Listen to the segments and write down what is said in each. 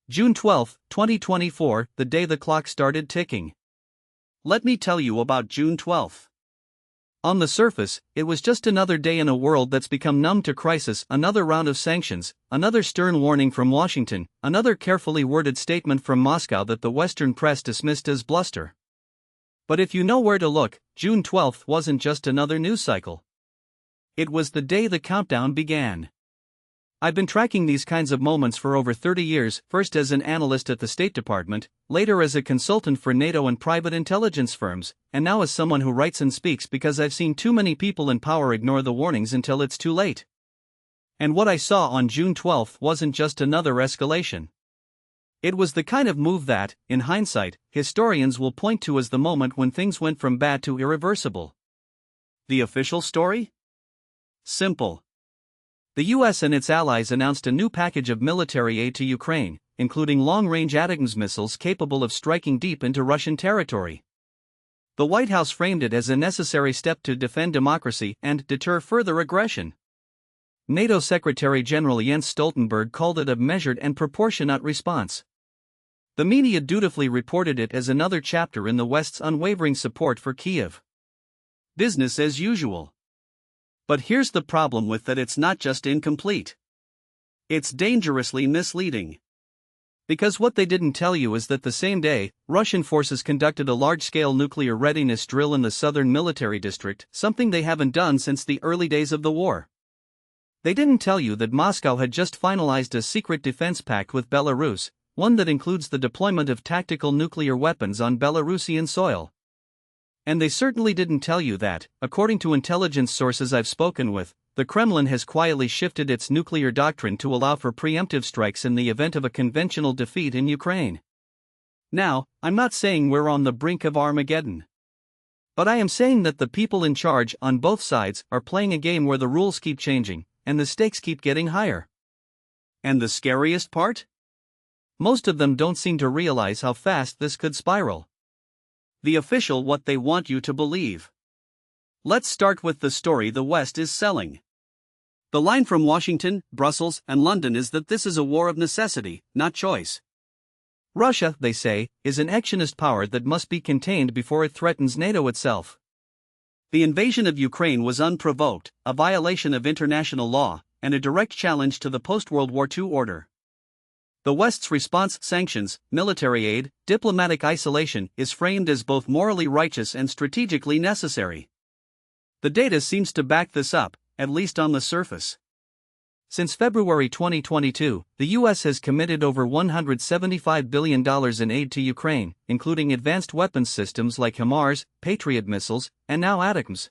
June 12, 2024, the day the clock started ticking. Let me tell you about June 12. On the surface, it was just another day in a world that's become numb to crisis, another round of sanctions, another stern warning from Washington, another carefully worded statement from Moscow that the Western press dismissed as bluster. But if you know where to look, June 12 wasn't just another news cycle. It was the day the countdown began. I've been tracking these kinds of moments for over 30 years, first as an analyst at the State Department, later as a consultant for NATO and private intelligence firms, and now as someone who writes and speaks because I've seen too many people in power ignore the warnings until it's too late. And what I saw on June 12 wasn't just another escalation. It was the kind of move that, in hindsight, historians will point to as the moment when things went from bad to irreversible. The official story? Simple. The US and its allies announced a new package of military aid to Ukraine, including long-range ATACMS missiles capable of striking deep into Russian territory. The White House framed it as a necessary step to defend democracy and deter further aggression. NATO Secretary General Jens Stoltenberg called it a measured and proportionate response. The media dutifully reported it as another chapter in the West's unwavering support for Kyiv. Business as usual. But here's the problem with that: it's not just incomplete. It's dangerously misleading. Because what they didn't tell you is that the same day, Russian forces conducted a large-scale nuclear readiness drill in the southern military district, something they haven't done since the early days of the war. They didn't tell you that Moscow had just finalized a secret defense pact with Belarus, one that includes the deployment of tactical nuclear weapons on Belarusian soil. And they certainly didn't tell you that, according to intelligence sources I've spoken with, the Kremlin has quietly shifted its nuclear doctrine to allow for preemptive strikes in the event of a conventional defeat in Ukraine. Now, I'm not saying we're on the brink of Armageddon. But I am saying that the people in charge on both sides are playing a game where the rules keep changing, and the stakes keep getting higher. And the scariest part? Most of them don't seem to realize how fast this could spiral. The official what they want you to believe. Let's start with the story the West is selling. The line from Washington, Brussels, and London is that this is a war of necessity, not choice. Russia, they say, is an actionist power that must be contained before it threatens NATO itself. The invasion of Ukraine was unprovoked, a violation of international law, and a direct challenge to the post-World War II order. The West's response, sanctions, military aid, diplomatic isolation, is framed as both morally righteous and strategically necessary. The data seems to back this up, at least on the surface. Since February 2022, the US has committed over $175 billion in aid to Ukraine, including advanced weapons systems like HIMARS, Patriot missiles, and now ATACMS.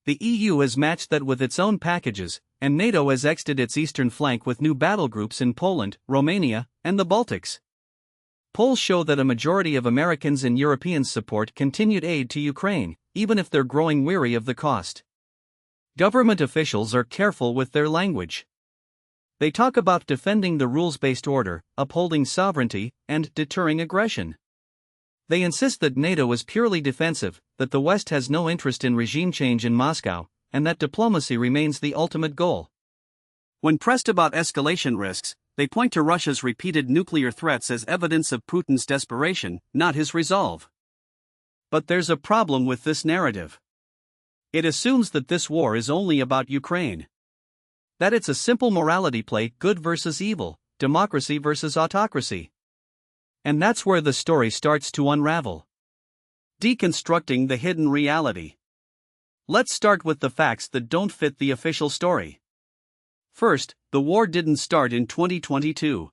The EU has matched that with its own packages, and NATO has exited its eastern flank with new battle groups in Poland, Romania, and the Baltics. Polls show that a majority of Americans and Europeans support continued aid to Ukraine, even if they're growing weary of the cost. Government officials are careful with their language. They talk about defending the rules-based order, upholding sovereignty, and deterring aggression. They insist that NATO is purely defensive, that the West has no interest in regime change in Moscow, and that diplomacy remains the ultimate goal. When pressed about escalation risks, they point to Russia's repeated nuclear threats as evidence of Putin's desperation, not his resolve. But there's a problem with this narrative. It assumes that this war is only about Ukraine. That it's a simple morality play, good versus evil, democracy versus autocracy. And that's where the story starts to unravel. Deconstructing the hidden reality. Let's start with the facts that don't fit the official story. First, the war didn't start in 2022.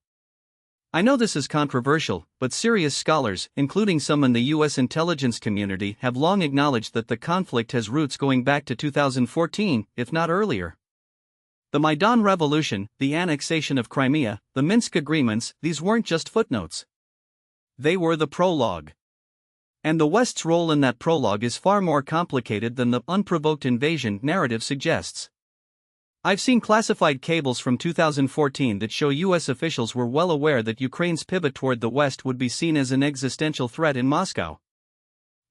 I know this is controversial, but serious scholars, including some in the US intelligence community, have long acknowledged that the conflict has roots going back to 2014, if not earlier. The Maidan Revolution, the annexation of Crimea, the Minsk agreements, these weren't just footnotes. They were the prologue. And the West's role in that prologue is far more complicated than the unprovoked invasion narrative suggests. I've seen classified cables from 2014 that show US officials were well aware that Ukraine's pivot toward the West would be seen as an existential threat in Moscow.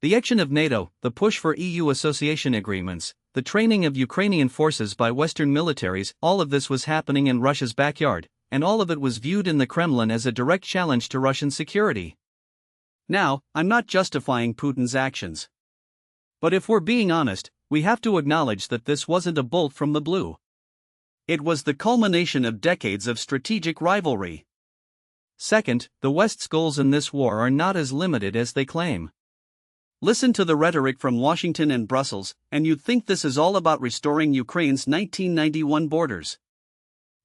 The action of NATO, the push for EU association agreements, the training of Ukrainian forces by Western militaries, all of this was happening in Russia's backyard, and all of it was viewed in the Kremlin as a direct challenge to Russian security. Now, I'm not justifying Putin's actions. But if we're being honest, we have to acknowledge that this wasn't a bolt from the blue. It was the culmination of decades of strategic rivalry. Second, the West's goals in this war are not as limited as they claim. Listen to the rhetoric from Washington and Brussels, and you'd think this is all about restoring Ukraine's 1991 borders.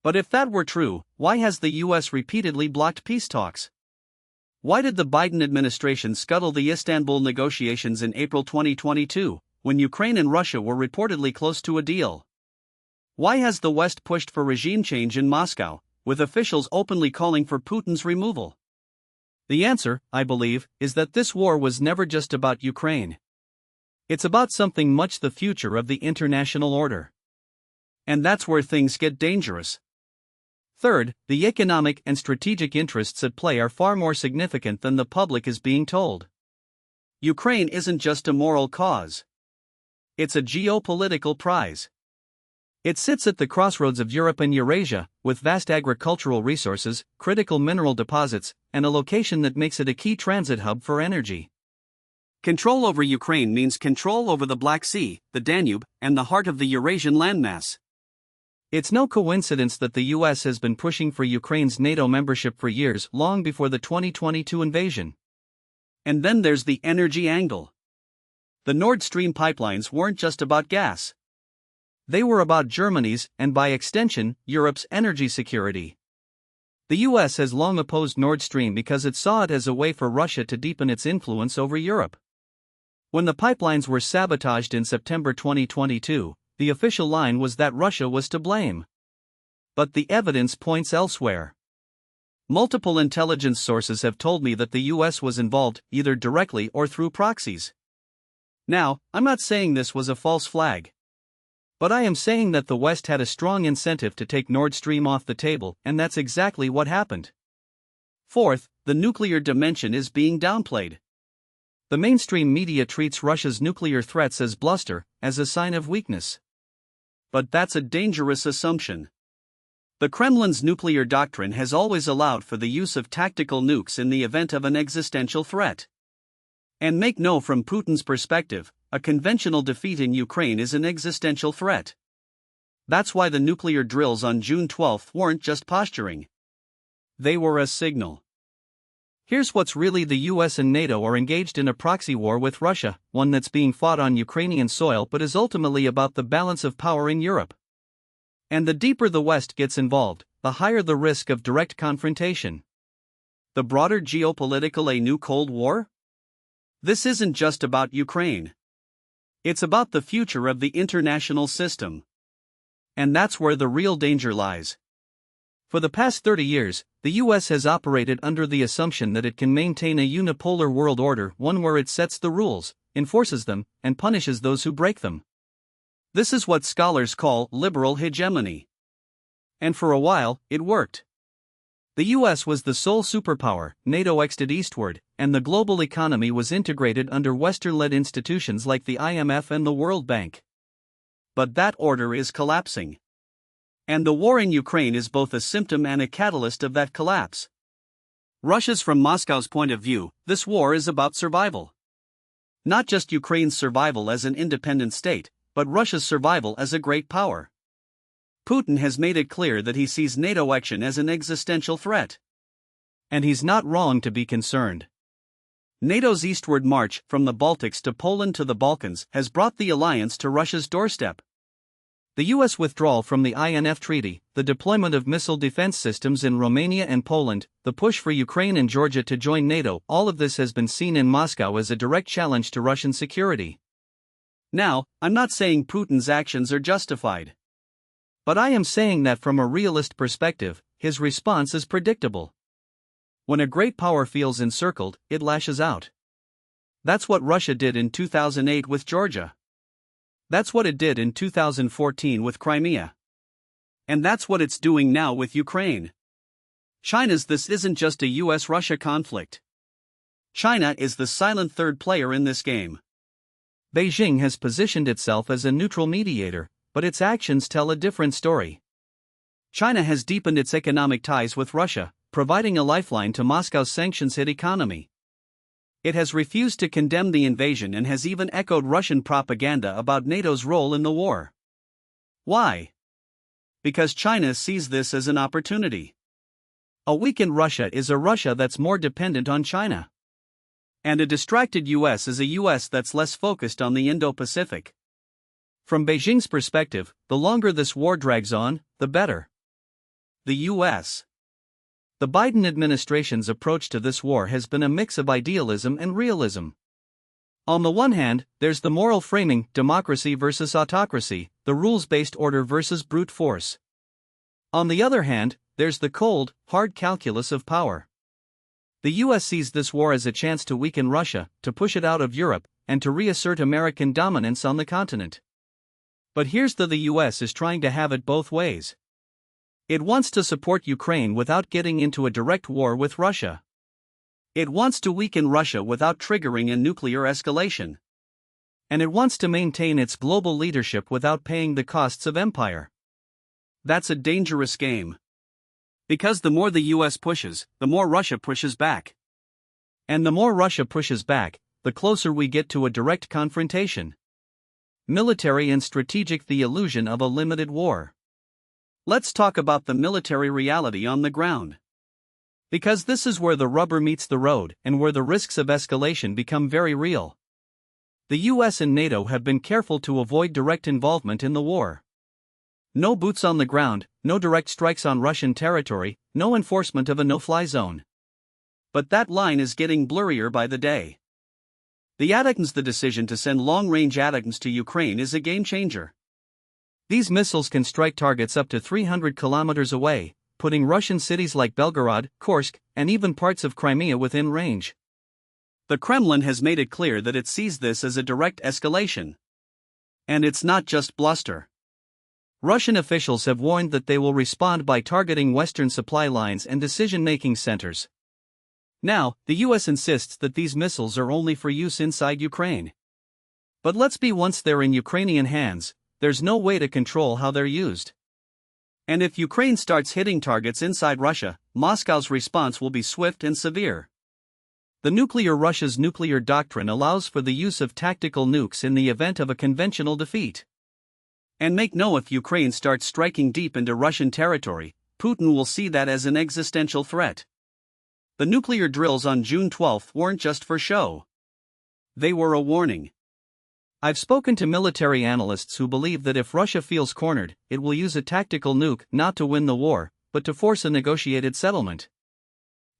But if that were true, why has the US repeatedly blocked peace talks? Why did the Biden administration scuttle the Istanbul negotiations in April 2022, when Ukraine and Russia were reportedly close to a deal? Why has the West pushed for regime change in Moscow, with officials openly calling for Putin's removal? The answer, I believe, is that this war was never just about Ukraine. It's about something much the future of the international order. And that's where things get dangerous. Third, the economic and strategic interests at play are far more significant than the public is being told. Ukraine isn't just a moral cause. It's a geopolitical prize. It sits at the crossroads of Europe and Eurasia, with vast agricultural resources, critical mineral deposits, and a location that makes it a key transit hub for energy. Control over Ukraine means control over the Black Sea, the Danube, and the heart of the Eurasian landmass. It's no coincidence that the US has been pushing for Ukraine's NATO membership for years, long before the 2022 invasion. And then there's the energy angle. The Nord Stream pipelines weren't just about gas. They were about Germany's, and by extension, Europe's energy security. The US has long opposed Nord Stream because it saw it as a way for Russia to deepen its influence over Europe. When the pipelines were sabotaged in September 2022, the official line was that Russia was to blame. But the evidence points elsewhere. Multiple intelligence sources have told me that the US was involved, either directly or through proxies. Now, I'm not saying this was a false flag. But I am saying that the West had a strong incentive to take Nord Stream off the table, and that's exactly what happened. Fourth, the nuclear dimension is being downplayed. The mainstream media treats Russia's nuclear threats as bluster, as a sign of weakness. But that's a dangerous assumption. The Kremlin's nuclear doctrine has always allowed for the use of tactical nukes in the event of an existential threat. And make no from Putin's perspective, a conventional defeat in Ukraine is an existential threat. That's why the nuclear drills on June 12 weren't just posturing. They were a signal. Here's what's really: the US and NATO are engaged in a proxy war with Russia, one that's being fought on Ukrainian soil but is ultimately about the balance of power in Europe. And the deeper the West gets involved, the higher the risk of direct confrontation. The broader geopolitical: a new Cold War? This isn't just about Ukraine. It's about the future of the international system. And that's where the real danger lies. For the past 30 years, the US has operated under the assumption that it can maintain a unipolar world order, one where it sets the rules, enforces them, and punishes those who break them. This is what scholars call liberal hegemony. And for a while, it worked. The US was the sole superpower, NATO exited eastward, and the global economy was integrated under Western-led institutions like the IMF and the World Bank. But that order is collapsing. And the war in Ukraine is both a symptom and a catalyst of that collapse. From Moscow's point of view, this war is about survival. Not just Ukraine's survival as an independent state, but Russia's survival as a great power. Putin has made it clear that he sees NATO action as an existential threat. And he's not wrong to be concerned. NATO's eastward march, from the Baltics to Poland to the Balkans, has brought the alliance to Russia's doorstep. The US withdrawal from the INF Treaty, the deployment of missile defense systems in Romania and Poland, the push for Ukraine and Georgia to join NATO, all of this has been seen in Moscow as a direct challenge to Russian security. Now, I'm not saying Putin's actions are justified. But I am saying that from a realist perspective, his response is predictable. When a great power feels encircled, it lashes out. That's what Russia did in 2008 with Georgia. That's what it did in 2014 with Crimea. And that's what it's doing now with Ukraine. This isn't just a US-Russia conflict. China is the silent third player in this game. Beijing has positioned itself as a neutral mediator, but its actions tell a different story. China has deepened its economic ties with Russia, providing a lifeline to Moscow's sanctions-hit economy. It has refused to condemn the invasion and has even echoed Russian propaganda about NATO's role in the war. Why? Because China sees this as an opportunity. A weakened Russia is a Russia that's more dependent on China. And a distracted US is a US that's less focused on the Indo-Pacific. From Beijing's perspective, the longer this war drags on, the better. The US. The Biden administration's approach to this war has been a mix of idealism and realism. On the one hand, there's the moral framing, democracy versus autocracy, the rules-based order versus brute force. On the other hand, there's the cold, hard calculus of power. The US sees this war as a chance to weaken Russia, to push it out of Europe, and to reassert American dominance on the continent. But here's the US is trying to have it both ways. It wants to support Ukraine without getting into a direct war with Russia. It wants to weaken Russia without triggering a nuclear escalation. And it wants to maintain its global leadership without paying the costs of empire. That's a dangerous game. Because the more the US pushes, the more Russia pushes back. And the more Russia pushes back, the closer we get to a direct confrontation. Military and strategic, the illusion of a limited war. Let's talk about the military reality on the ground. Because this is where the rubber meets the road and where the risks of escalation become very real. The US and NATO have been careful to avoid direct involvement in the war. No boots on the ground, no direct strikes on Russian territory, no enforcement of a no-fly zone. But that line is getting blurrier by the day. The decision to send long-range ATACMS to Ukraine is a game-changer. These missiles can strike targets up to 300 kilometers away, putting Russian cities like Belgorod, Kursk, and even parts of Crimea within range. The Kremlin has made it clear that it sees this as a direct escalation. And it's not just bluster. Russian officials have warned that they will respond by targeting Western supply lines and decision-making centers. Now, the US insists that these missiles are only for use inside Ukraine. But let's be, once they're in Ukrainian hands, there's no way to control how they're used. And if Ukraine starts hitting targets inside Russia, Moscow's response will be swift and severe. Russia's nuclear doctrine allows for the use of tactical nukes in the event of a conventional defeat. And if Ukraine starts striking deep into Russian territory, Putin will see that as an existential threat. The nuclear drills on June 12 weren't just for show. They were a warning. I've spoken to military analysts who believe that if Russia feels cornered, it will use a tactical nuke not to win the war, but to force a negotiated settlement.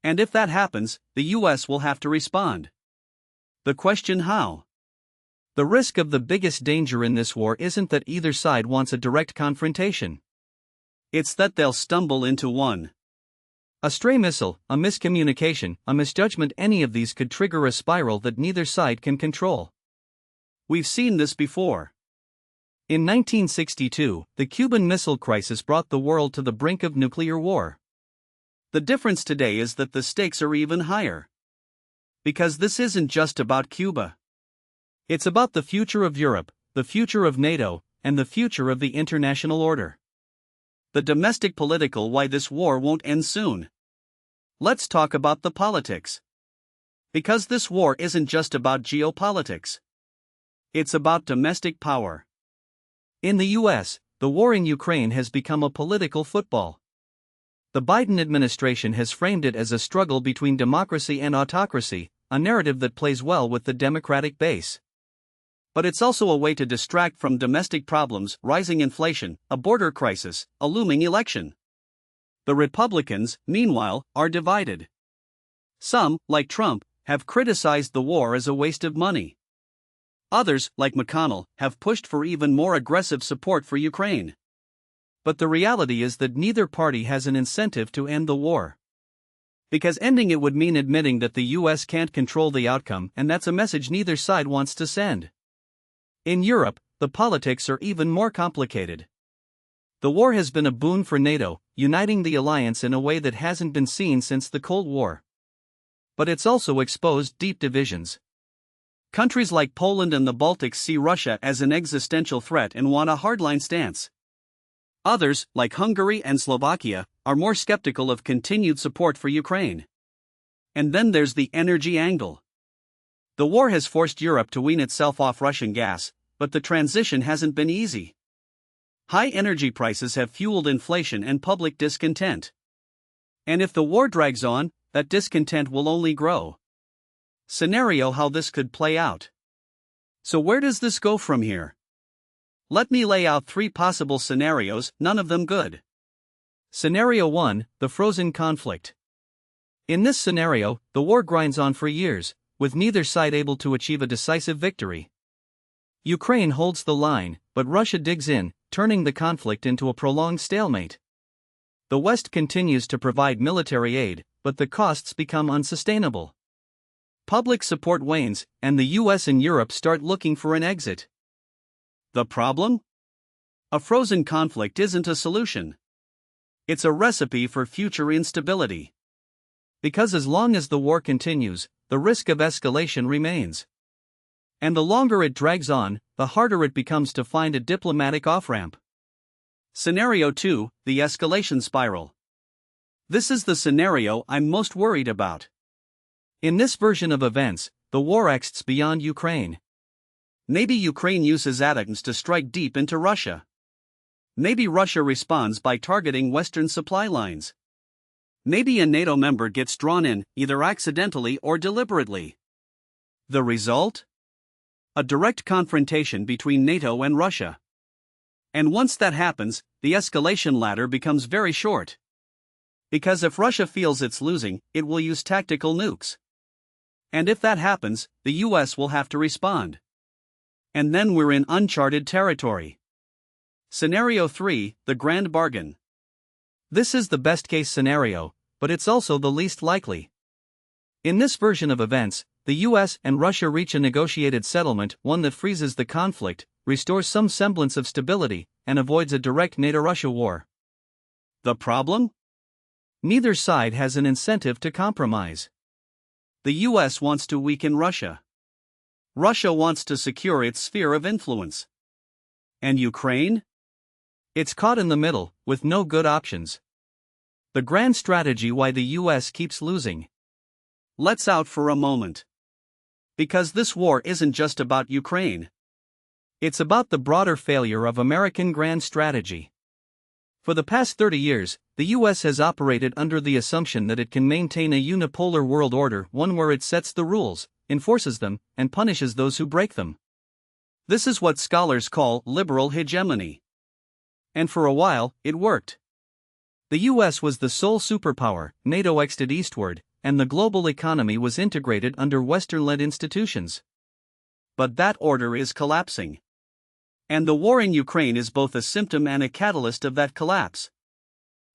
And if that happens, the US will have to respond. The question: how? The risk of the biggest danger in this war isn't that either side wants a direct confrontation. It's that they'll stumble into one. A stray missile, a miscommunication, a misjudgment, any of these could trigger a spiral that neither side can control. We've seen this before. In 1962, the Cuban Missile Crisis brought the world to the brink of nuclear war. The difference today is that the stakes are even higher. Because this isn't just about Cuba. It's about the future of Europe, the future of NATO, and the future of the international order. The domestic political why this war won't end soon. Let's talk about the politics. Because this war isn't just about geopolitics. It's about domestic power. In the US, the war in Ukraine has become a political football. The Biden administration has framed it as a struggle between democracy and autocracy, a narrative that plays well with the Democratic base. But it's also a way to distract from domestic problems: rising inflation, a border crisis, a looming election. The Republicans, meanwhile, are divided. Some, like Trump, have criticized the war as a waste of money. Others, like McConnell, have pushed for even more aggressive support for Ukraine. But the reality is that neither party has an incentive to end the war. Because ending it would mean admitting that the US can't control the outcome, and that's a message neither side wants to send. In Europe, the politics are even more complicated. The war has been a boon for NATO, uniting the alliance in a way that hasn't been seen since the Cold War. But it's also exposed deep divisions. Countries like Poland and the Baltics see Russia as an existential threat and want a hardline stance. Others, like Hungary and Slovakia, are more skeptical of continued support for Ukraine. And then there's the energy angle. The war has forced Europe to wean itself off Russian gas, but the transition hasn't been easy. High energy prices have fueled inflation and public discontent. And if the war drags on, that discontent will only grow. Scenario how this could play out. So where does this go from here? Let me lay out 3 possible scenarios, none of them good. Scenario 1, the frozen conflict. In this scenario, the war grinds on for years, with neither side able to achieve a decisive victory. Ukraine holds the line, but Russia digs in, turning the conflict into a prolonged stalemate. The West continues to provide military aid, but the costs become unsustainable. Public support wanes, and the US and Europe start looking for an exit. The problem? A frozen conflict isn't a solution. It's a recipe for future instability. Because as long as the war continues, the risk of escalation remains. And the longer it drags on, the harder it becomes to find a diplomatic off-ramp. Scenario 2, the escalation spiral. This is the scenario I'm most worried about. In this version of events, the war extends beyond Ukraine. Maybe Ukraine uses atoms to strike deep into Russia. Maybe Russia responds by targeting Western supply lines. Maybe a NATO member gets drawn in, either accidentally or deliberately. The result? A direct confrontation between NATO and Russia. And once that happens, the escalation ladder becomes very short. Because if Russia feels it's losing, it will use tactical nukes. And if that happens, the US will have to respond. And then we're in uncharted territory. Scenario 3, the grand bargain. This is the best-case scenario, but it's also the least likely. In this version of events, the US and Russia reach a negotiated settlement, one that freezes the conflict, restores some semblance of stability, and avoids a direct NATO-Russia war. The problem? Neither side has an incentive to compromise. The US wants to weaken Russia. Russia wants to secure its sphere of influence. And Ukraine? It's caught in the middle, with no good options. The grand strategy why the US keeps losing. Let's out for a moment. Because this war isn't just about Ukraine. It's about the broader failure of American grand strategy. For the past 30 years, the US has operated under the assumption that it can maintain a unipolar world order, one where it sets the rules, enforces them, and punishes those who break them. This is what scholars call liberal hegemony. And for a while, it worked. The US was the sole superpower, NATO exited eastward, and the global economy was integrated under Western-led institutions. But that order is collapsing. And the war in Ukraine is both a symptom and a catalyst of that collapse.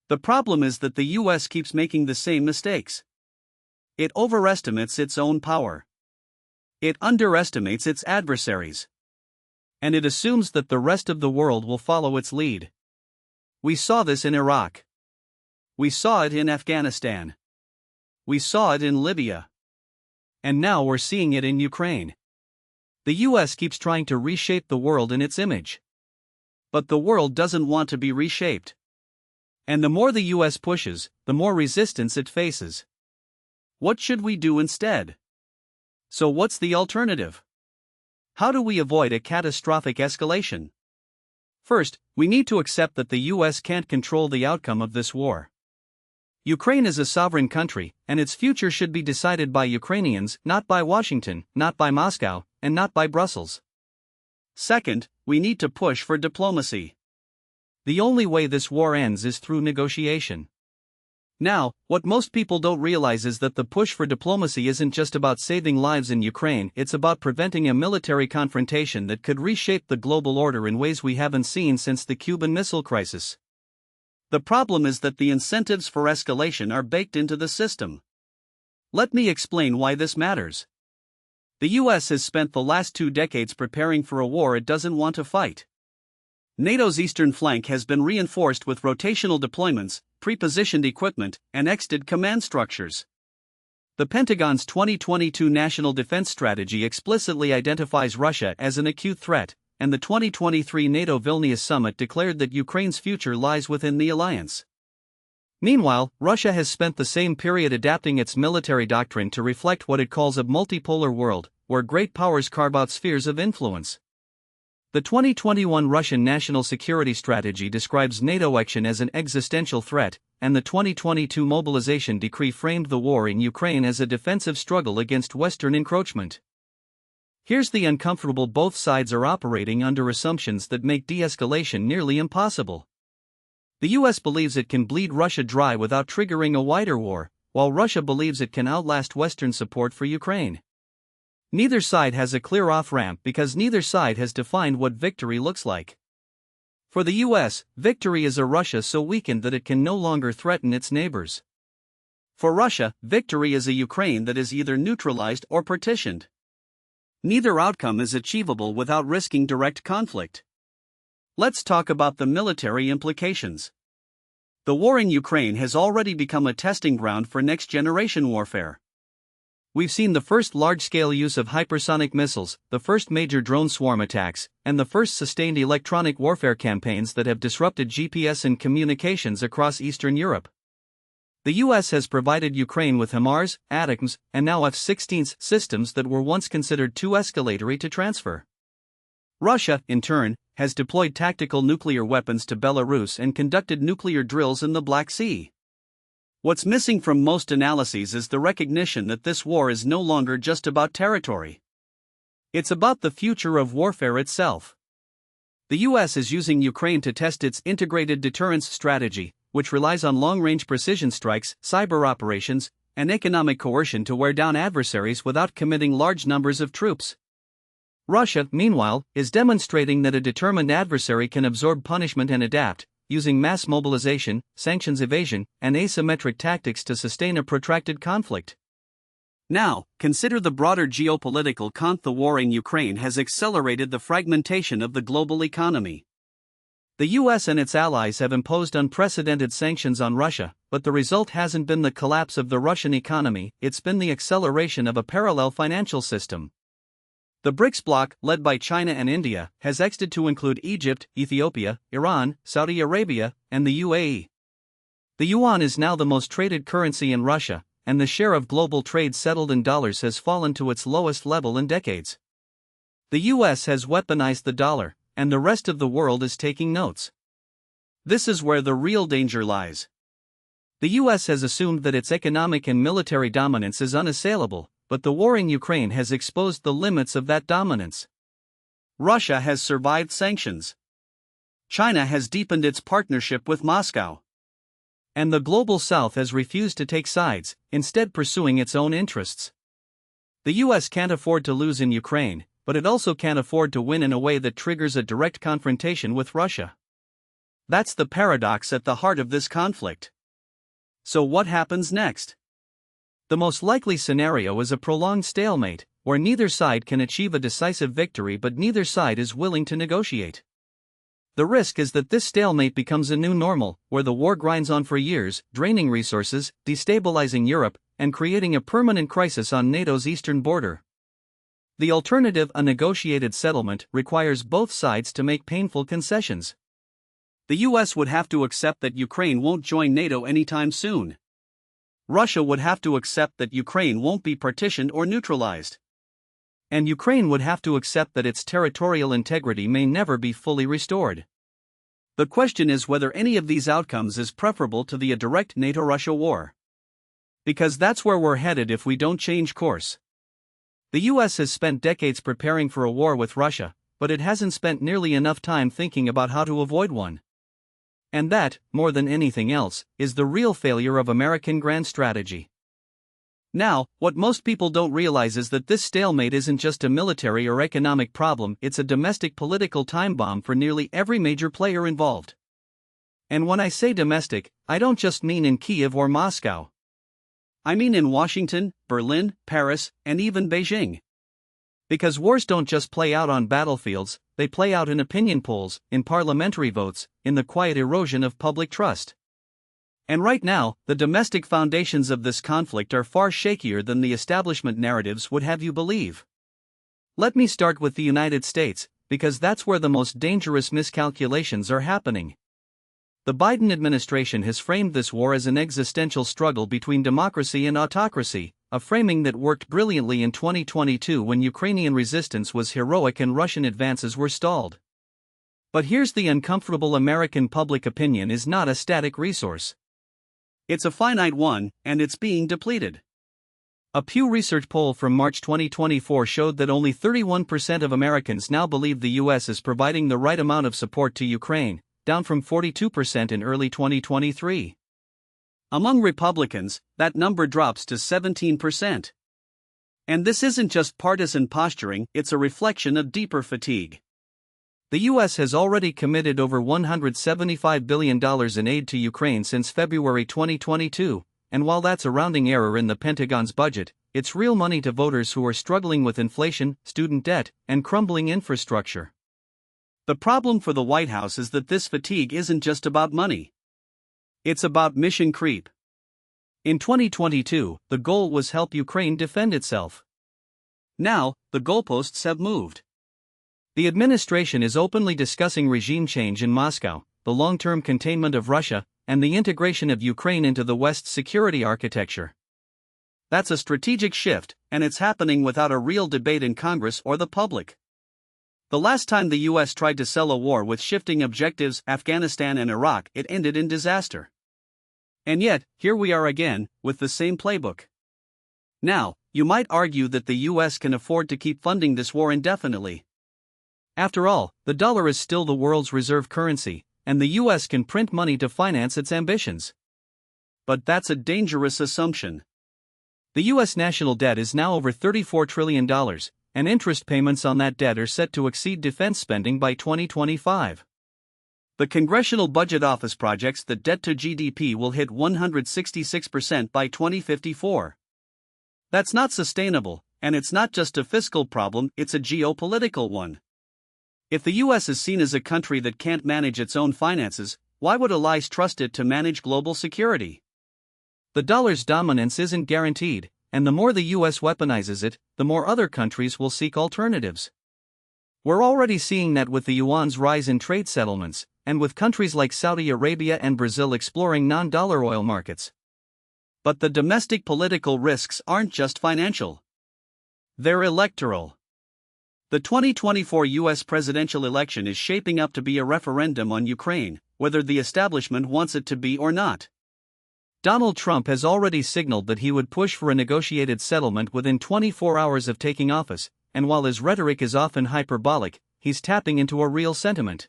The problem is that the US keeps making the same mistakes. It overestimates its own power. It underestimates its adversaries. And it assumes that the rest of the world will follow its lead. We saw this in Iraq. We saw it in Afghanistan. We saw it in Libya. And now we're seeing it in Ukraine. The US keeps trying to reshape the world in its image. But the world doesn't want to be reshaped. And the more the US pushes, the more resistance it faces. What should we do instead? So what's the alternative? How do we avoid a catastrophic escalation? First, we need to accept that the US can't control the outcome of this war. Ukraine is a sovereign country, and its future should be decided by Ukrainians, not by Washington, not by Moscow, and not by Brussels. Second, we need to push for diplomacy. The only way this war ends is through negotiation. Now, what most people don't realize is that the push for diplomacy isn't just about saving lives in Ukraine, it's about preventing a military confrontation that could reshape the global order in ways we haven't seen since the Cuban Missile Crisis. The problem is that the incentives for escalation are baked into the system. Let me explain why this matters. The US has spent the last 2 decades preparing for a war it doesn't want to fight. NATO's eastern flank has been reinforced with rotational deployments, pre-positioned equipment, and exited command structures. The Pentagon's 2022 National Defense Strategy explicitly identifies Russia as an acute threat, and the 2023 NATO Vilnius summit declared that Ukraine's future lies within the alliance. Meanwhile, Russia has spent the same period adapting its military doctrine to reflect what it calls a multipolar world, where great powers carve out spheres of influence. The 2021 Russian national security strategy describes NATO action as an existential threat, and the 2022 mobilization decree framed the war in Ukraine as a defensive struggle against Western encroachment. Here's the uncomfortable: both sides are operating under assumptions that make de-escalation nearly impossible. The US believes it can bleed Russia dry without triggering a wider war, while Russia believes it can outlast Western support for Ukraine. Neither side has a clear off-ramp because neither side has defined what victory looks like. For the US, victory is a Russia so weakened that it can no longer threaten its neighbors. For Russia, victory is a Ukraine that is either neutralized or partitioned. Neither outcome is achievable without risking direct conflict. Let's talk about the military implications. The war in Ukraine has already become a testing ground for next-generation warfare. We've seen the first large-scale use of hypersonic missiles, the first major drone swarm attacks, and the first sustained electronic warfare campaigns that have disrupted GPS and communications across Eastern Europe. The US has provided Ukraine with HIMARS, ATACMS, and now F-16 systems that were once considered too escalatory to transfer. Russia, in turn, has deployed tactical nuclear weapons to Belarus and conducted nuclear drills in the Black Sea. What's missing from most analyses is the recognition that this war is no longer just about territory. It's about the future of warfare itself. The US is using Ukraine to test its integrated deterrence strategy, which relies on long-range precision strikes, cyber operations, and economic coercion to wear down adversaries without committing large numbers of troops. Russia, meanwhile, is demonstrating that a determined adversary can absorb punishment and adapt, using mass mobilization, sanctions evasion, and asymmetric tactics to sustain a protracted conflict. Now, consider the broader geopolitical context. The war in Ukraine has accelerated the fragmentation of the global economy. The US and its allies have imposed unprecedented sanctions on Russia, but the result hasn't been the collapse of the Russian economy, it's been the acceleration of a parallel financial system. The BRICS bloc, led by China and India, has exited to include Egypt, Ethiopia, Iran, Saudi Arabia, and the UAE. The yuan is now the most traded currency in Russia, and the share of global trade settled in dollars has fallen to its lowest level in decades. The US has weaponized the dollar, and the rest of the world is taking notes. This is where the real danger lies. The US has assumed that its economic and military dominance is unassailable, but the war in Ukraine has exposed the limits of that dominance. Russia has survived sanctions. China has deepened its partnership with Moscow. And the global South has refused to take sides, instead pursuing its own interests. The US can't afford to lose in Ukraine, but it also can't afford to win in a way that triggers a direct confrontation with Russia. That's the paradox at the heart of this conflict. So what happens next? The most likely scenario is a prolonged stalemate, where neither side can achieve a decisive victory but neither side is willing to negotiate. The risk is that this stalemate becomes a new normal, where the war grinds on for years, draining resources, destabilizing Europe, and creating a permanent crisis on NATO's eastern border. The alternative, a negotiated settlement, requires both sides to make painful concessions. The US would have to accept that Ukraine won't join NATO anytime soon. Russia would have to accept that Ukraine won't be partitioned or neutralized. And Ukraine would have to accept that its territorial integrity may never be fully restored. The question is whether any of these outcomes is preferable to a direct NATO-Russia war. Because that's where we're headed if we don't change course. The US has spent decades preparing for a war with Russia, but it hasn't spent nearly enough time thinking about how to avoid one. And that, more than anything else, is the real failure of American grand strategy. Now, what most people don't realize is that this stalemate isn't just a military or economic problem, it's a domestic political time bomb for nearly every major player involved. And when I say domestic, I don't just mean in Kyiv or Moscow. I mean in Washington, Berlin, Paris, and even Beijing. Because wars don't just play out on battlefields, they play out in opinion polls, in parliamentary votes, in the quiet erosion of public trust. And right now, the domestic foundations of this conflict are far shakier than the establishment narratives would have you believe. Let me start with the United States, because that's where the most dangerous miscalculations are happening. The Biden administration has framed this war as an existential struggle between democracy and autocracy, a framing that worked brilliantly in 2022 when Ukrainian resistance was heroic and Russian advances were stalled. But here's the uncomfortable: American public opinion is not a static resource. It's a finite one, and it's being depleted. A Pew Research poll from March 2024 showed that only 31% of Americans now believe the U.S. is providing the right amount of support to Ukraine, down from 42% in early 2023. Among Republicans, that number drops to 17%. And this isn't just partisan posturing, it's a reflection of deeper fatigue. The U.S. has already committed over $175 billion in aid to Ukraine since February 2022, and while that's a rounding error in the Pentagon's budget, it's real money to voters who are struggling with inflation, student debt, and crumbling infrastructure. The problem for the White House is that this fatigue isn't just about money. It's about mission creep. In 2022, the goal was help Ukraine defend itself. Now, the goalposts have moved. The administration is openly discussing regime change in Moscow, the long-term containment of Russia, and the integration of Ukraine into the West's security architecture. That's a strategic shift, and it's happening without a real debate in Congress or the public. The last time the U.S. tried to sell a war with shifting objectives, Afghanistan and Iraq, it ended in disaster. And yet, here we are again, with the same playbook. Now, you might argue that the U.S. can afford to keep funding this war indefinitely. After all, the dollar is still the world's reserve currency, and the U.S. can print money to finance its ambitions. But that's a dangerous assumption. The U.S. national debt is now over $34 trillion, and interest payments on that debt are set to exceed defense spending by 2025. The Congressional Budget Office projects that debt to GDP will hit 166% by 2054. That's not sustainable, and it's not just a fiscal problem, it's a geopolitical one. If the U.S. is seen as a country that can't manage its own finances, why would allies trust it to manage global security? The dollar's dominance isn't guaranteed, and the more the U.S. weaponizes it, the more other countries will seek alternatives. We're already seeing that with the yuan's rise in trade settlements, and with countries like Saudi Arabia and Brazil exploring non-dollar oil markets. But the domestic political risks aren't just financial. They're electoral. The 2024 U.S. presidential election is shaping up to be a referendum on Ukraine, whether the establishment wants it to be or not. Donald Trump has already signaled that he would push for a negotiated settlement within 24 hours of taking office, and while his rhetoric is often hyperbolic, he's tapping into a real sentiment.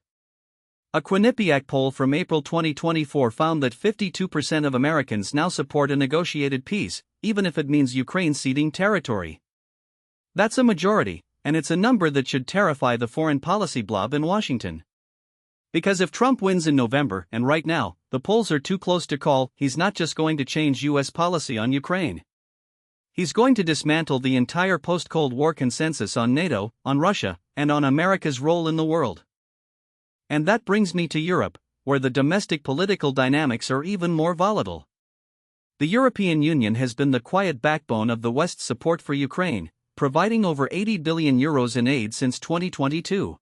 A Quinnipiac poll from April 2024 found that 52% of Americans now support a negotiated peace, even if it means Ukraine ceding territory. That's a majority, and it's a number that should terrify the foreign policy blob in Washington. Because if Trump wins in November, and right now, the polls are too close to call, he's not just going to change U.S. policy on Ukraine. He's going to dismantle the entire post-Cold War consensus on NATO, on Russia, and on America's role in the world. And that brings me to Europe, where the domestic political dynamics are even more volatile. The European Union has been the quiet backbone of the West's support for Ukraine, providing over €80 billion in aid since 2022.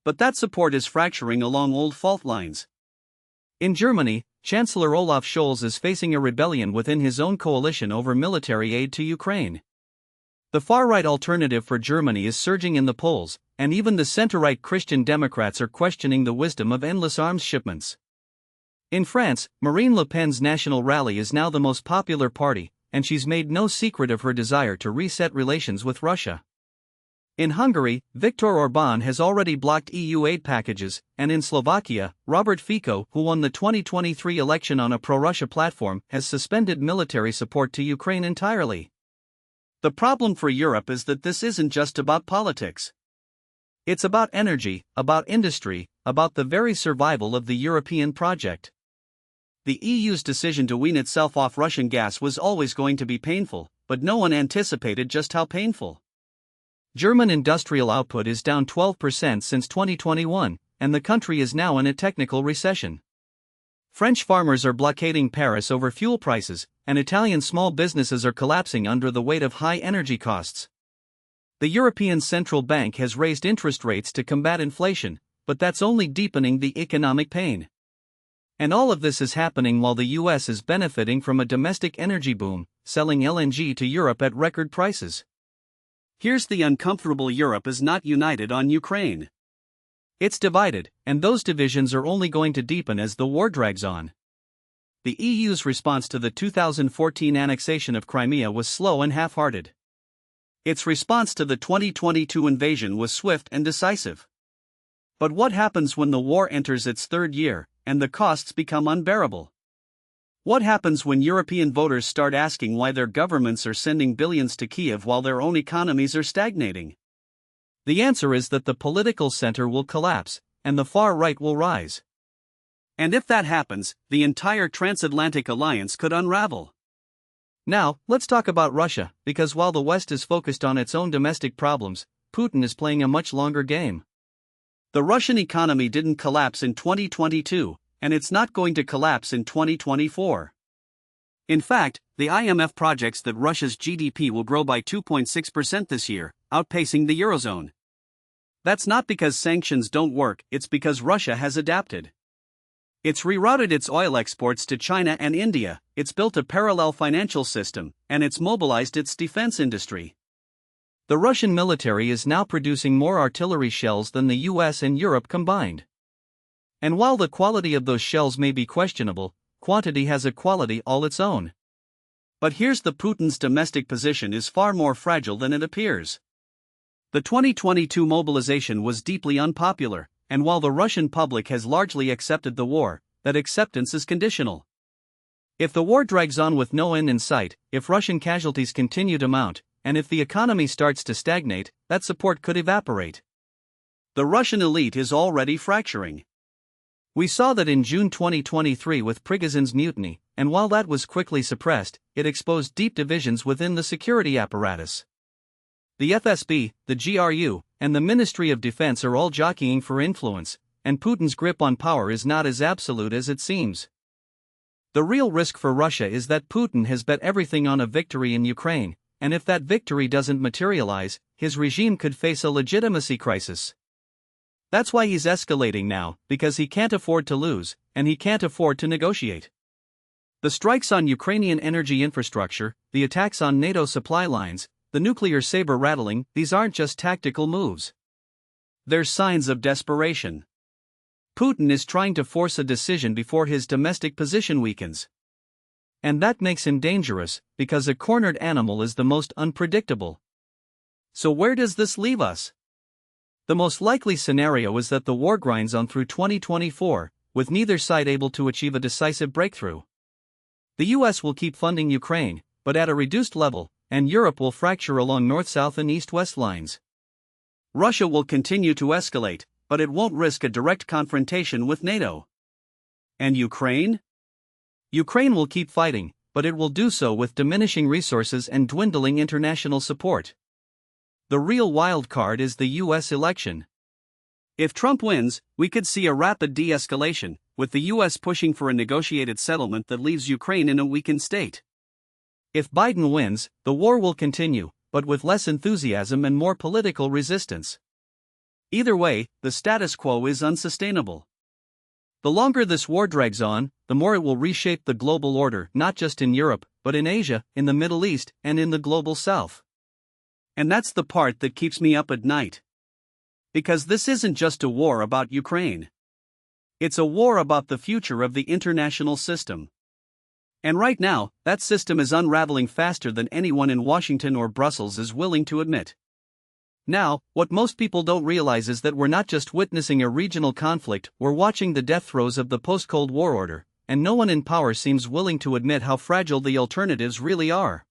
But that support is fracturing along old fault lines. In Germany, Chancellor Olaf Scholz is facing a rebellion within his own coalition over military aid to Ukraine. The far-right alternative for Germany is surging in the polls, and even the center-right Christian Democrats are questioning the wisdom of endless arms shipments. In France, Marine Le Pen's National Rally is now the most popular party, and she's made no secret of her desire to reset relations with Russia. In Hungary, Viktor Orbán has already blocked EU aid packages, and in Slovakia, Robert Fico, who won the 2023 election on a pro-Russia platform, has suspended military support to Ukraine entirely. The problem for Europe is that this isn't just about politics. It's about energy, about industry, about the very survival of the European project. The EU's decision to wean itself off Russian gas was always going to be painful, but no one anticipated just how painful. German industrial output is down 12% since 2021, and the country is now in a technical recession. French farmers are blockading Paris over fuel prices, and Italian small businesses are collapsing under the weight of high energy costs. The European Central Bank has raised interest rates to combat inflation, but that's only deepening the economic pain. And all of this is happening while the US is benefiting from a domestic energy boom, selling LNG to Europe at record prices. Here's the uncomfortable: Europe is not united on Ukraine. It's divided, and those divisions are only going to deepen as the war drags on. The EU's response to the 2014 annexation of Crimea was slow and half-hearted. Its response to the 2022 invasion was swift and decisive. But what happens when the war enters its third year, and the costs become unbearable? What happens when European voters start asking why their governments are sending billions to Kiev while their own economies are stagnating? The answer is that the political center will collapse, and the far right will rise. And if that happens, the entire transatlantic alliance could unravel. Now, let's talk about Russia, because while the West is focused on its own domestic problems, Putin is playing a much longer game. The Russian economy didn't collapse in 2022, and it's not going to collapse in 2024. In fact, the IMF projects that Russia's GDP will grow by 2.6% this year, outpacing the Eurozone. That's not because sanctions don't work, it's because Russia has adapted. It's rerouted its oil exports to China and India, it's built a parallel financial system, and it's mobilized its defense industry. The Russian military is now producing more artillery shells than the US and Europe combined. And while the quality of those shells may be questionable, quantity has a quality all its own. But here's the: Putin's domestic position is far more fragile than it appears. The 2022 mobilization was deeply unpopular, and while the Russian public has largely accepted the war, that acceptance is conditional. If the war drags on with no end in sight, if Russian casualties continue to mount, and if the economy starts to stagnate, that support could evaporate. The Russian elite is already fracturing. We saw that in June 2023 with Prigozhin's mutiny, and while that was quickly suppressed, it exposed deep divisions within the security apparatus. The FSB, the GRU, and the Ministry of Defense are all jockeying for influence, and Putin's grip on power is not as absolute as it seems. The real risk for Russia is that Putin has bet everything on a victory in Ukraine, and if that victory doesn't materialize, his regime could face a legitimacy crisis. That's why he's escalating now, because he can't afford to lose, and he can't afford to negotiate. The strikes on Ukrainian energy infrastructure, the attacks on NATO supply lines, the nuclear saber rattling, these aren't just tactical moves. They're signs of desperation. Putin is trying to force a decision before his domestic position weakens. And that makes him dangerous, because a cornered animal is the most unpredictable. So where does this leave us? The most likely scenario is that the war grinds on through 2024, with neither side able to achieve a decisive breakthrough. The US will keep funding Ukraine, but at a reduced level, and Europe will fracture along north-south and east-west lines. Russia will continue to escalate, but it won't risk a direct confrontation with NATO. And Ukraine? Ukraine will keep fighting, but it will do so with diminishing resources and dwindling international support. The real wild card is the US election. If Trump wins, we could see a rapid de-escalation, with the US pushing for a negotiated settlement that leaves Ukraine in a weakened state. If Biden wins, the war will continue, but with less enthusiasm and more political resistance. Either way, the status quo is unsustainable. The longer this war drags on, the more it will reshape the global order, not just in Europe, but in Asia, in the Middle East, and in the global South. And that's the part that keeps me up at night. Because this isn't just a war about Ukraine. It's a war about the future of the international system. And right now, that system is unraveling faster than anyone in Washington or Brussels is willing to admit. Now, what most people don't realize is that we're not just witnessing a regional conflict, we're watching the death throes of the post-Cold War order, and no one in power seems willing to admit how fragile the alternatives really are.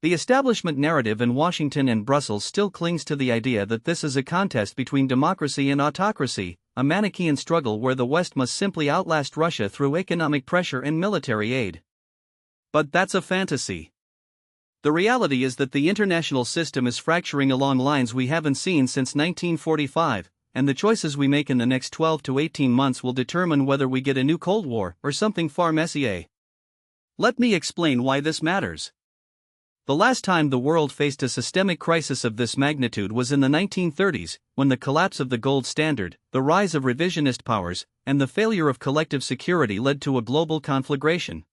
The establishment narrative in Washington and Brussels still clings to the idea that this is a contest between democracy and autocracy, a Manichaean struggle where the West must simply outlast Russia through economic pressure and military aid. But that's a fantasy. The reality is that the international system is fracturing along lines we haven't seen since 1945, and the choices we make in the next 12 to 18 months will determine whether we get a new Cold War or something far messier. Let me explain why this matters. The last time the world faced a systemic crisis of this magnitude was in the 1930s, when the collapse of the gold standard, the rise of revisionist powers, and the failure of collective security led to a global conflagration.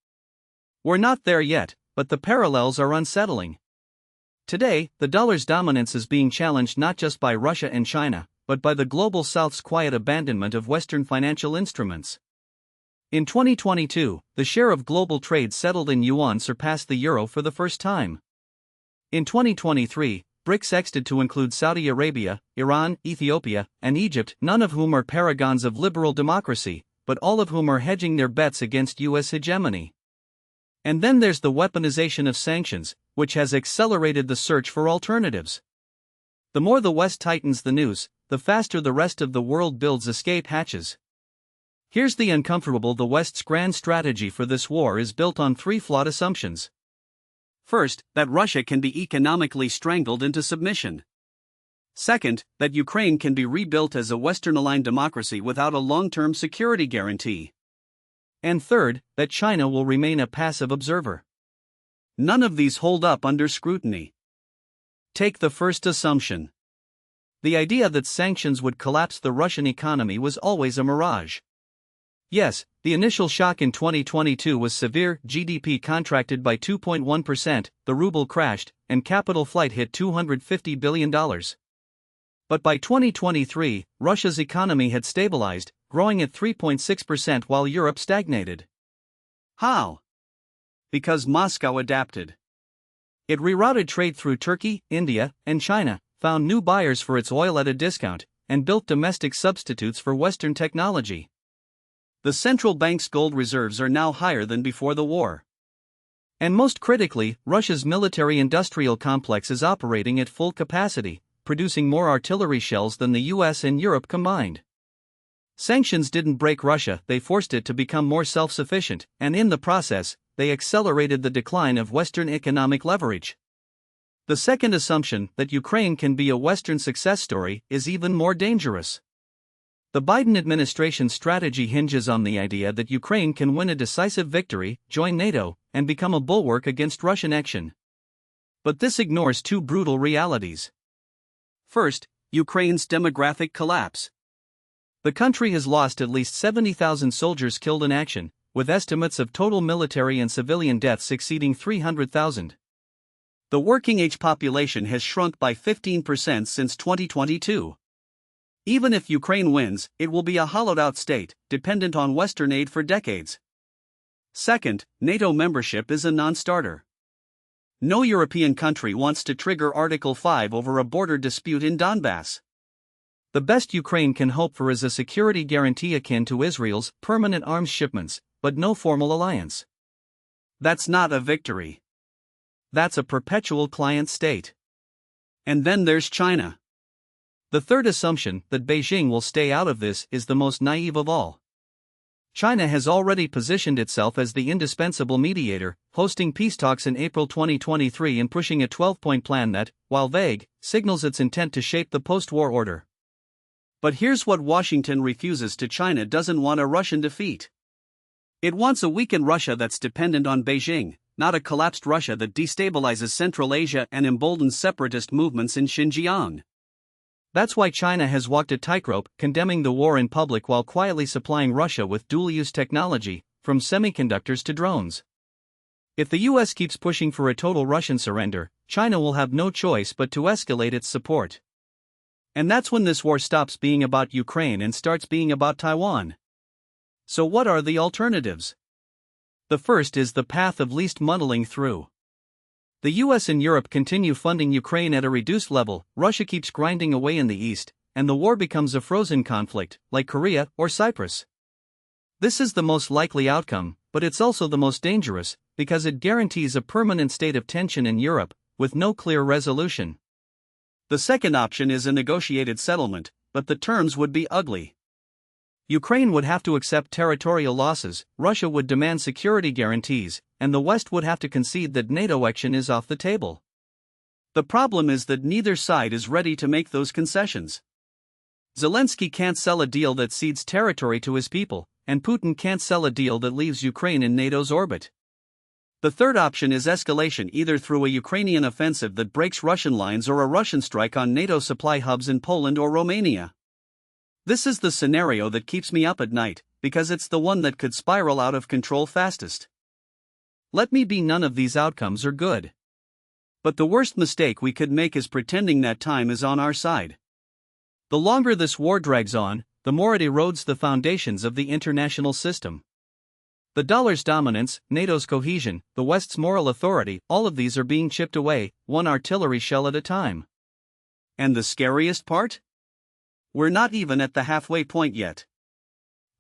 We're not there yet, but the parallels are unsettling. Today, the dollar's dominance is being challenged not just by Russia and China, but by the global South's quiet abandonment of Western financial instruments. In 2022, the share of global trade settled in yuan surpassed the euro for the first time. In 2023, BRICS exited to include Saudi Arabia, Iran, Ethiopia, and Egypt, none of whom are paragons of liberal democracy, but all of whom are hedging their bets against U.S. hegemony. And then there's the weaponization of sanctions, which has accelerated the search for alternatives. The more the West tightens the noose, the faster the rest of the world builds escape hatches. Here's the uncomfortable: the West's grand strategy for this war is built on three flawed assumptions. First, that Russia can be economically strangled into submission. Second, that Ukraine can be rebuilt as a Western-aligned democracy without a long-term security guarantee. And third, that China will remain a passive observer. None of these hold up under scrutiny. Take the first assumption. The idea that sanctions would collapse the Russian economy was always a mirage. Yes, the initial shock in 2022 was severe. GDP contracted by 2.1%, the ruble crashed, and capital flight hit $250 billion. But by 2023, Russia's economy had stabilized, growing at 3.6% while Europe stagnated. How? Because Moscow adapted. It rerouted trade through Turkey, India, and China, found new buyers for its oil at a discount, and built domestic substitutes for Western technology. The central bank's gold reserves are now higher than before the war. And most critically, Russia's military-industrial complex is operating at full capacity, producing more artillery shells than the US and Europe combined. Sanctions didn't break Russia, they forced it to become more self-sufficient, and in the process, they accelerated the decline of Western economic leverage. The second assumption, that Ukraine can be a Western success story, is even more dangerous. The Biden administration's strategy hinges on the idea that Ukraine can win a decisive victory, join NATO, and become a bulwark against Russian action. But this ignores two brutal realities. First, Ukraine's demographic collapse. The country has lost at least 70,000 soldiers killed in action, with estimates of total military and civilian deaths exceeding 300,000. The working-age population has shrunk by 15% since 2022. Even if Ukraine wins, it will be a hollowed-out state, dependent on Western aid for decades. Second, NATO membership is a non-starter. No European country wants to trigger Article 5 over a border dispute in Donbass. The best Ukraine can hope for is a security guarantee akin to Israel's permanent arms shipments, but no formal alliance. That's not a victory. That's a perpetual client state. And then there's China. The third assumption, that Beijing will stay out of this, is the most naive of all. China has already positioned itself as the indispensable mediator, hosting peace talks in April 2023 and pushing a 12-point plan that, while vague, signals its intent to shape the post-war order. But here's what Washington refuses to: China doesn't want a Russian defeat. It wants a weakened Russia that's dependent on Beijing, not a collapsed Russia that destabilizes Central Asia and emboldens separatist movements in Xinjiang. That's why China has walked a tightrope, condemning the war in public while quietly supplying Russia with dual-use technology, from semiconductors to drones. If the US keeps pushing for a total Russian surrender, China will have no choice but to escalate its support. And that's when this war stops being about Ukraine and starts being about Taiwan. So what are the alternatives? The first is the path of least muddling through. The US and Europe continue funding Ukraine at a reduced level, Russia keeps grinding away in the east, and the war becomes a frozen conflict, like Korea or Cyprus. This is the most likely outcome, but it's also the most dangerous, because it guarantees a permanent state of tension in Europe, with no clear resolution. The second option is a negotiated settlement, but the terms would be ugly. Ukraine would have to accept territorial losses, Russia would demand security guarantees, and the West would have to concede that NATO action is off the table. The problem is that neither side is ready to make those concessions. Zelensky can't sell a deal that cedes territory to his people, and Putin can't sell a deal that leaves Ukraine in NATO's orbit. The third option is escalation, either through a Ukrainian offensive that breaks Russian lines or a Russian strike on NATO supply hubs in Poland or Romania. This is the scenario that keeps me up at night, because it's the one that could spiral out of control fastest. Let me be, none of these outcomes are good. But the worst mistake we could make is pretending that time is on our side. The longer this war drags on, the more it erodes the foundations of the international system. The dollar's dominance, NATO's cohesion, the West's moral authority, all of these are being chipped away, one artillery shell at a time. And the scariest part? We're not even at the halfway point yet.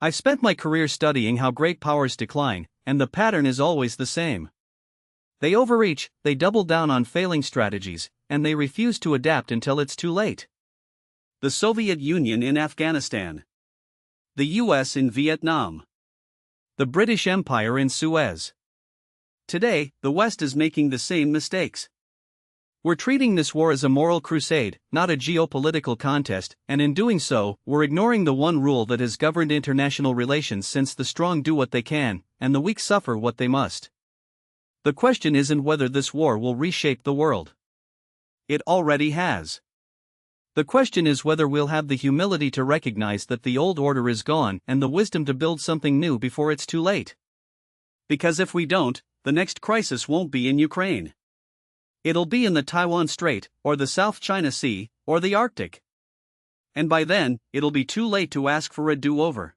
I've spent my career studying how great powers decline, and the pattern is always the same. They overreach, they double down on failing strategies, and they refuse to adapt until it's too late. The Soviet Union in Afghanistan. The US in Vietnam. The British Empire in Suez. Today, the West is making the same mistakes. We're treating this war as a moral crusade, not a geopolitical contest, and in doing so, we're ignoring the one rule that has governed international relations since: the strong do what they can, and the weak suffer what they must. The question isn't whether this war will reshape the world. It already has. The question is whether we'll have the humility to recognize that the old order is gone and the wisdom to build something new before it's too late. Because if we don't, the next crisis won't be in Ukraine. It'll be in the Taiwan Strait, or the South China Sea, or the Arctic. And by then, it'll be too late to ask for a do-over.